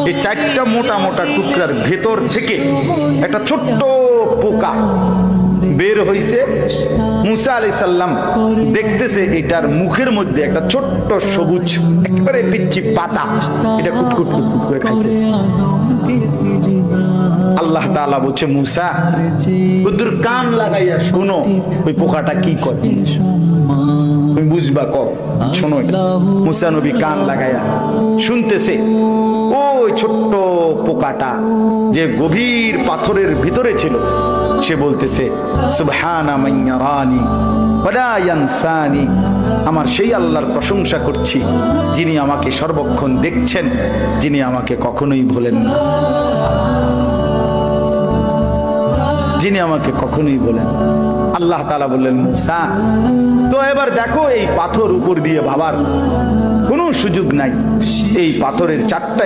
এই চারটা মোটা মোটা টুকরার ভেতর থেকে একটা ছোট্ট পোকা বের হইছে। মুসা আলাইহিস সালাম দেখতেছে এটার মুখের মধ্যে একটা ছোট্ট সবুজ একেবারে পিচ্ছি পাতা, এটা কুটকুট কুটকুট করে খাইতেছে। আল্লাহ তাআলা বলছে, মুসা বুদ্ধুর কান লাগাইয়া শোনো ওই পোকাটা কি করে, তুমি বুঝবা কর, শোনো। মুসা নবী কান লাগাইয়া শুনতেছে। ওই ছোট্ট পোকাটা যে গভীর পাথরের ভিতরে ছিল, সে বলতেছে, সুবহানা মান ইয়ারানি ওয়ালা ইয়ানসানি, আমার সেই আল্লাহর প্রশংসা করছি যিনি আমাকে সর্বক্ষণ দেখছেন, যিনি আমাকে কখনোই ভোলেন না, যিনি আমাকে কখনোই বলেন। আল্লাহ তাআলা বললেন, মুসা তো এবার দেখো এই পাথর উপর দিয়ে ভাবার কোনো সুযোগ নাই, এই পাথরের চারটা